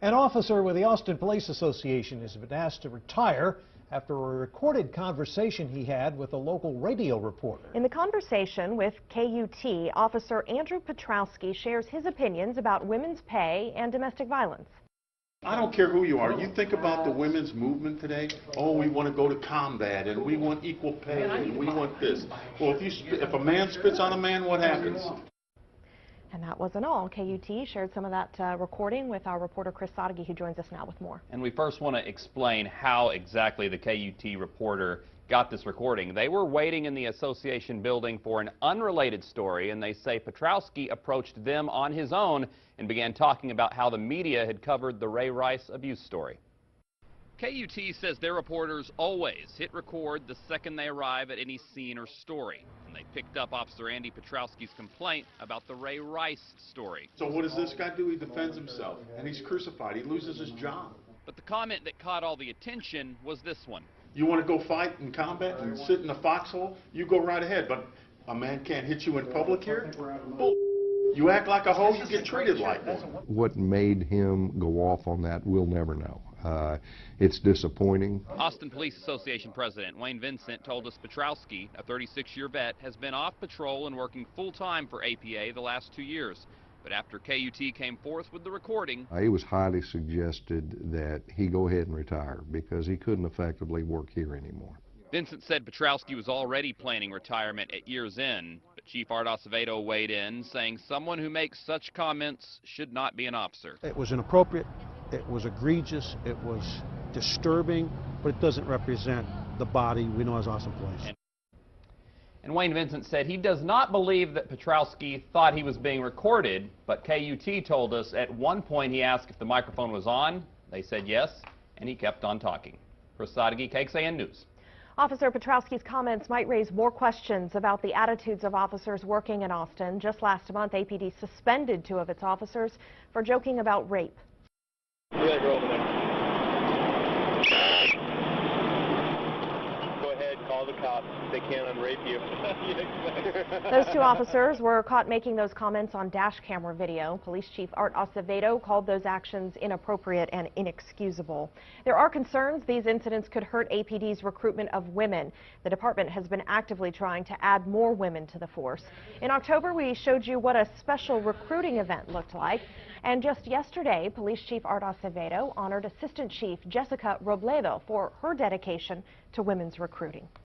An officer with the Austin Police Association has been asked to retire after a recorded conversation he had with a local radio reporter. In the conversation with KUT, Officer Andrew Petrowski shares his opinions about women's pay and domestic violence. I don't care who you are. You think about the women's movement today. Oh, we want to go to combat, and we want equal pay, and we want this. Well, if a man spits on a man, what happens? And that wasn't all. KUT shared some of that recording with our reporter Chris Sadeghi, who joins us now with more. And we first want to explain how exactly the KUT reporter got this recording. They were waiting in the association building for an unrelated story, and they say Petrowski approached them on his own and began talking about how the media had covered the Ray Rice abuse story. KUT says their reporters always hit record the second they arrive at any scene or story. And they picked up Officer Andy Petrowski's complaint about the Ray Rice story. So what does this guy do? He defends himself, and he's crucified. He loses his job. But the comment that caught all the attention was this one. You want to go fight in combat and sit in a foxhole? You go right ahead, but a man can't hit you in public here? Bull. You act like a hoe, you get treated like one. What made him go off on that, we'll never know. It's disappointing. Austin Police Association President Wayne Vincent told us Petrowski, a 36-year vet, has been off patrol and working full-time for APA the last 2 years. But after KUT came forth with the recording, it was highly suggested that he go ahead and retire because he couldn't effectively work here anymore. Vincent said Petrowski was already planning retirement at year's end, but Chief Art Acevedo weighed in, saying someone who makes such comments should not be an officer. It was inappropriate, it was egregious, it was disturbing, but it doesn't represent the body we know as Austin Police. And Wayne Vincent said he does not believe that Petrowski thought he was being recorded, but KUT told us at one point he asked if the microphone was on. They said yes, and he kept on talking. Chris Sadeghi, KXAN News. Officer Petrowski's comments might raise more questions about the attitudes of officers working in Austin. Just last month, APD suspended 2 of its officers for joking about rape. Yeah, go over there. Go ahead, call the cops. They can't unrape you. Those 2 officers were caught making those comments on dash camera video. Police Chief Art Acevedo called those actions inappropriate and inexcusable. There are concerns these incidents could hurt APD's recruitment of women. The department has been actively trying to add more women to the force. In October, we showed you what a special recruiting event looked like. And just yesterday, Police Chief Art Acevedo honored Assistant Chief Jessica Robledo for her dedication to women's recruiting.